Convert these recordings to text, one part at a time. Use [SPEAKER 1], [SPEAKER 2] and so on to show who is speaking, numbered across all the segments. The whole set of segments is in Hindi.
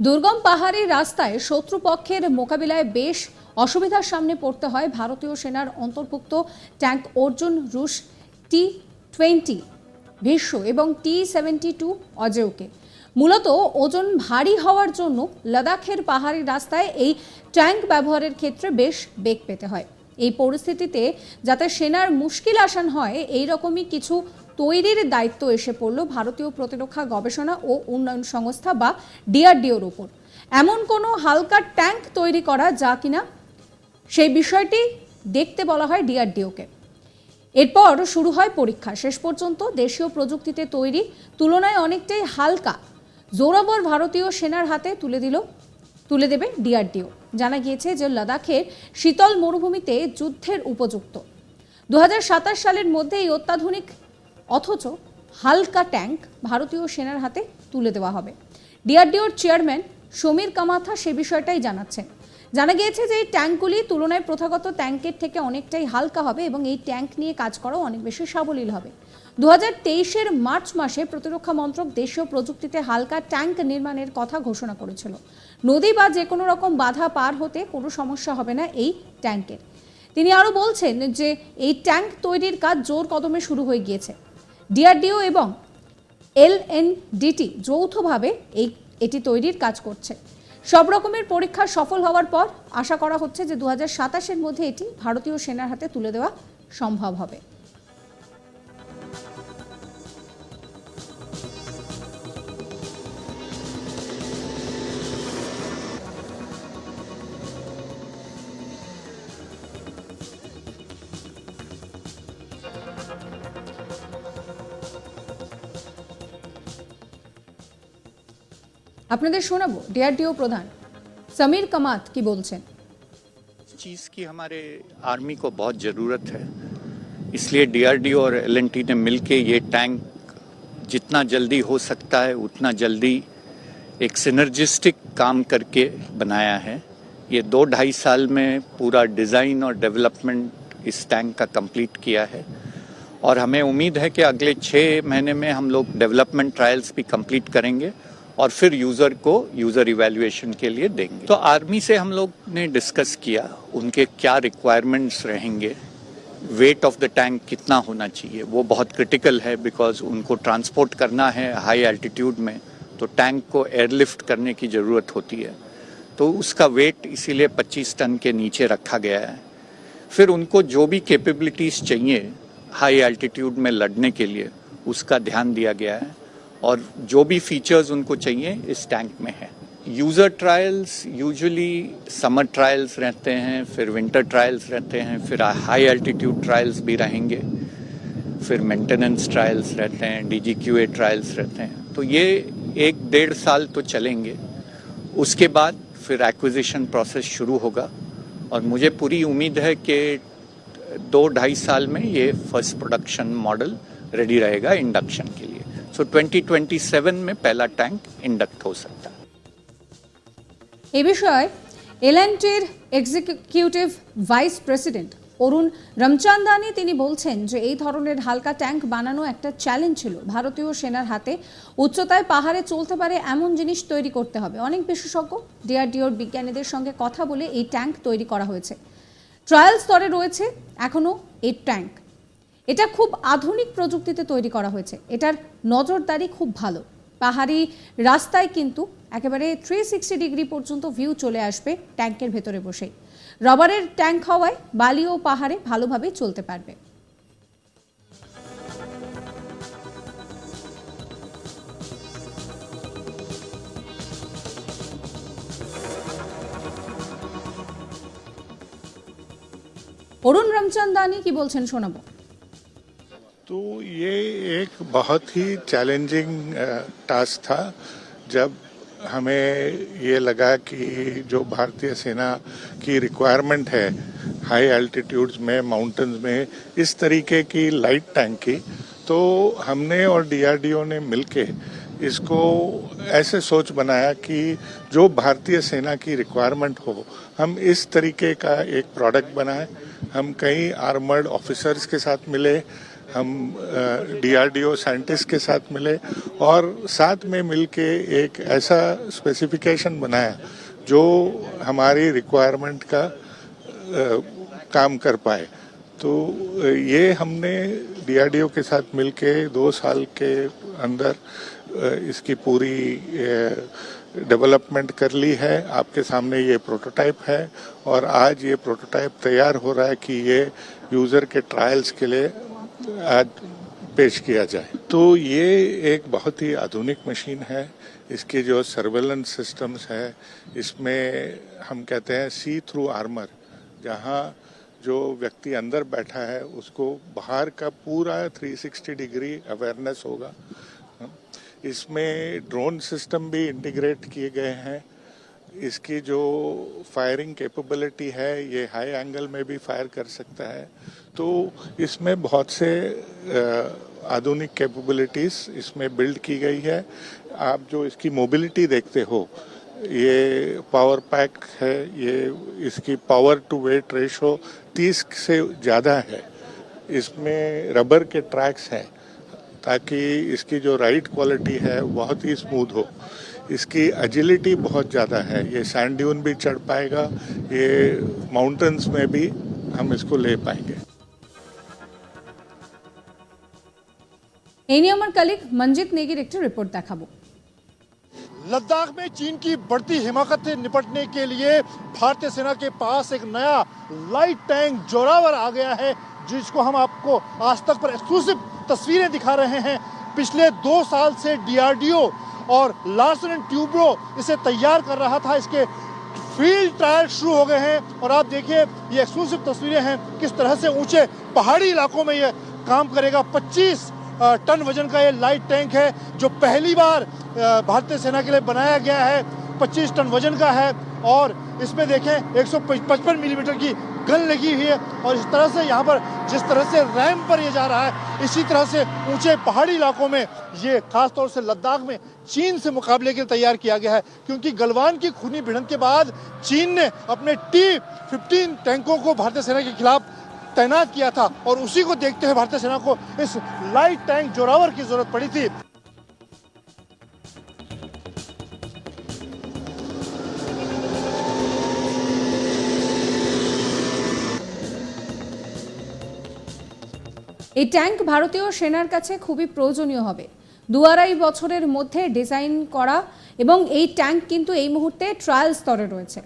[SPEAKER 1] দুর্গম পাহাড়ি রাস্তায় শত্রুপক্ষের মোকাবিলায় বেশ অসুবিধার সামনে পড়তে হয় ভারতীয় সেনার অন্তর্ভুক্ত ট্যাঙ্ক অর্জুন রুশ T-20 ভীষ্ম এবং T-72 অজেয়কে। মূলত ওজন ভারী হওয়ার জন্য লাদাখের পাহাড়ি রাস্তায় এই ট্যাঙ্ক ব্যবহারের ক্ষেত্রে বেশ বেগ পেতে হয়। এই পরিস্থিতিতে যাতে সেনার মুশকিল আসান হয় এই রকমই কিছু তৈরির দায়িত্ব এসে পড়ল ভারতীয় প্রতিরক্ষা গবেষণা ও উন্নয়ন সংস্থা বা ডিআরডিওর উপর। এমন কোনো হালকা ট্যাঙ্ক তৈরি করা যা কিনা সেই বিষয়টি দেখতে বলা হয় ডিআরডিওকে। এরপর শুরু হয় পরীক্ষা। শেষ পর্যন্ত দেশীয় প্রযুক্তিতে তৈরি তুলনায় অনেকটাই হালকা জোরাবর ভারতীয় সেনার হাতে তুলে দেবে ডিআরডিও। জানা গিয়েছে যে লাদাখের শীতল মরুভূমিতে যুদ্ধের উপযুক্ত 2027 সালের মধ্যে এই অত্যাধুনিক অথচ হালকা ট্যাঙ্ক ভারতীয় সেনার হাতে তুলে দেওয়া হবে। ডিআরডিওর চেয়ারম্যান সমীর কামাথা সে বিষয়টাই জানাচ্ছেন। জানা গিয়েছে যে এই ট্যাঙ্কগুলি তুলনায় প্রথাগত ট্যাঙ্কের থেকে অনেকটাই হালকা হবে এবং এই ট্যাঙ্ক নিয়ে কাজ করাও অনেক বেশি সাবলীল হবে। 2023-এর মার্চ মাসে প্রতিরক্ষা মন্ত্রক দেশীয় প্রযুক্তিতে হালকা ট্যাঙ্ক নির্মাণের কথা ঘোষণা করেছিল। নদী বা যে কোনো রকম বাধা পার হতে কোনো সমস্যা হবে না এই ট্যাঙ্কের। তিনি আরও বলছেন যে এই ট্যাঙ্ক তৈরির কাজ জোর কদমে শুরু হয়ে গিয়েছে। ডিআরডিও এবং এলএনডিটি যৌথভাবে এটি তৈরির কাজ করছে। সব রকমের পরীক্ষা সফল হওয়ার পর আশা করা হচ্ছে যে 2027-এর মধ্যে এটি ভারতীয় সেনার হাতে তুলে দেওয়া সম্ভব হবে। আপনাদের শোনাবো ডিআরডিও প্রধান সমীর কামাত কি বলছেন।
[SPEAKER 2] चीज़ की हमारे आर्मी को बहुत ज़रूरत है, इसलिए डीआरडीओ और एलएनटी ने मिलके ये टैंक जितना जल्दी हो सकता है उतना जल्दी एक सिनर्जिस्टिक काम करके बनाया है। ये 2-2.5 साल में पूरा डिज़ाइन और डेवलपमेंट इस टैंक का कंप्लीट किया है और हमें उम्मीद है कि अगले 6 महीने में हम लोग डेवलपमेंट ट्रायल्स भी कंप्लीट करेंगे और फिर यूज़र इवैल्यूएशन के लिए देंगे। तो आर्मी से हम लोग ने डिस्कस किया उनके क्या रिक्वायरमेंट्स रहेंगे, वेट ऑफ द टैंक कितना होना चाहिए, वो बहुत क्रिटिकल है बिकॉज उनको ट्रांसपोर्ट करना है हाई एल्टीट्यूड में, तो टैंक को एयरलिफ्ट करने की ज़रूरत होती है, तो उसका वेट इसीलिए 25 टन के नीचे रखा गया है। फिर उनको जो भी कैपेबिलिटीज़ चाहिए हाई एल्टीट्यूड में लड़ने के लिए उसका ध्यान दिया गया है और जो भी फीचर्स उनको चाहिए इस टैंक में है। User trials usually summer trials रहते हैं, फिर विंटर ट्रायल्स रहते हैं, फिर हाई एल्टीट्यूड ट्रायल्स भी रहेंगे, फिर मेंटेनेंस ट्रायल्स रहते हैं, डीजीक्यूए ट्रायल्स रहते हैं। तो ये 1-1.5 साल तो चलेंगे, उसके बाद फिर एक्विजिशन प्रोसेस शुरू होगा और मुझे पूरी उम्मीद है कि 2-2.5 साल में ये फर्स्ट प्रोडक्शन मॉडल रेडी रहेगा इंडक्शन के लिए। सो 2027 में पहला टैंक इंडक्ट हो सकता है।
[SPEAKER 1] এ বিষয়ে এলএনটির এক্সিকিউটিভ ভাইস প্রেসিডেন্ট অরুণ রামচন্দানি তিনি বলছেন যে এই ধরনের হালকা ট্যাঙ্ক বানানো একটা চ্যালেঞ্জ ছিল ভারতীয় সেনার হাতে। উচ্চতায় পাহাড়ে চলতে পারে এমন জিনিস তৈরি করতে হবে। অনেক বিশেষজ্ঞ ডিআরডিওর বিজ্ঞানীদের সঙ্গে কথা বলে এই ট্যাঙ্ক তৈরি করা হয়েছে। ট্রায়াল স্তরে রয়েছে এখনো এই ট্যাঙ্ক। এটা খুব আধুনিক প্রযুক্তিতে তৈরি করা হয়েছে। এটার নজরদারি খুব ভালো। পাহাড়ি রাস্তায় কিন্তু একেবারে 360 ডিগ্রি পর্যন্ত ভিউ চলে আসবে ট্যাঙ্কের ভেতরে বসেই। রবারের ট্যাঙ্ক হওয়ায় বালি ও পাহাড়ে ভালোভাবে চলতে পারবে। অরুণ রামচন্দানি কি বলছেন শোনাবো।
[SPEAKER 3] तो ये एक बहुत ही चैलेंजिंग टास्क था जब हमें ये लगा कि जो भारतीय सेना की रिक्वायरमेंट है हाई एल्टीट्यूड्स में माउंटेन्स में इस तरीके की लाइट टैंक की, तो हमने और डीआरडीओ ने मिलके इसको ऐसे सोच बनाया कि जो भारतीय सेना की रिक्वायरमेंट हो हम इस तरीके का एक प्रोडक्ट बनाएं। हम कई आर्मर्ड ऑफिसर्स के साथ मिले, हम डीआरडीओ साइंटिस्ट के साथ मिले और साथ में मिलके एक ऐसा स्पेसिफिकेशन बनाया जो हमारी रिक्वायरमेंट का काम कर पाए। तो ये हमने डीआरडीओ के साथ मिलके 2 साल के अंदर इसकी पूरी डेवलपमेंट कर ली है। आपके सामने ये प्रोटोटाइप है और आज ये प्रोटोटाइप तैयार हो रहा है कि ये यूज़र के ट्रायल्स के लिए आज पेश किया जाए। तो ये एक बहुत ही आधुनिक मशीन है। इसके जो सर्वेलेंस सिस्टम्स है, इसमें हम कहते हैं सी थ्रू आर्मर, जहाँ जो व्यक्ति अंदर बैठा है उसको बाहर का पूरा 360 डिग्री अवेयरनेस होगा। इसमें ड्रोन सिस्टम भी इंटीग्रेट किए गए हैं। इसकी जो फायरिंग कैपेबिलिटी है, ये हाई एंगल में भी फायर कर सकता है। तो इसमें बहुत से आधुनिक कैपेबिलिटीज इसमें बिल्ड की गई है। आप जो इसकी मोबिलिटी देखते हो, ये पावर पैक है, ये इसकी पावर टू वेट रेशो 30 से ज़्यादा है। इसमें रबर के ट्रैक्स हैं ताकि इसकी जो राइड क्वालिटी है बहुत ही स्मूथ हो। इसकी एजिलिटी बहुत ज़्यादा है। ये सैंड ड्यून भी चढ़ पाएगा, ये माउंटेन्स में भी हम इसको ले पाएंगे।
[SPEAKER 1] এই নিয়ে আমার কলিগ মঞ্জিত নেগির একটি রিপোর্ট দেখাবো।
[SPEAKER 4] लद्दाख में चीन की बढ़ती हिमाकत से निपटने के लिए भारतीय सेना के पास एक नया लाइट टैंक जोरावर आ गया है, जिसको हम आपको आज तक पर एक्सक्लूसिव तस्वीरें दिखा रहे हैं। पिछले 2 साल से डीआरडीओ और लार्सन एंड ट्यूब्रो इसे तैयार कर रहा था। इसके फील्ड ट्रायल शुरू हो गए हैं और आप देखिए ये एक्सक्लूसिव तस्वीरें हैं किस तरह से ऊंचे पहाड़ी इलाकों में ये काम करेगा। 25 टन वजन का ये लाइट टैंक है जो पहली बार भारतीय सेना के लिए बनाया गया है। 25 टन वजन का है और इसमें देखें 155 मिलीमीटर की गन लगी हुई है। और इस तरह से यहाँ पर जिस तरह से रैंप पर ये जा रहा है, इसी तरह से ऊंचे पहाड़ी इलाकों में ये खासतौर से लद्दाख में चीन से मुकाबले के लिए तैयार किया गया है। क्योंकि गलवान की खूनी भिड़ंत के बाद चीन ने अपने T-15 टैंकों को भारतीय सेना के खिलाफ तैनात किया था और उसी को देखते हुए भारतीय सेना को इस लाइट टैंक जोरावर की जरूरत पड़ी थी।
[SPEAKER 1] এই ট্যাঙ্ক ভারতীয় সেনার কাছে খুবই প্রয়োজনীয় হবে। 2-2.5 বছরের মধ্যে ডিজাইন করা এবং এই ট্যাঙ্ক কিন্তু এই মুহূর্তে ট্রায়াল স্তরে রয়েছে।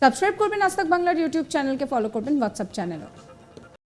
[SPEAKER 1] সাবস্ক্রাইব করবেন আজ তাক বাংলার ইউটিউব চ্যানেলকে, ফলো করবেন হোয়াটসঅ্যাপ চ্যানেলও।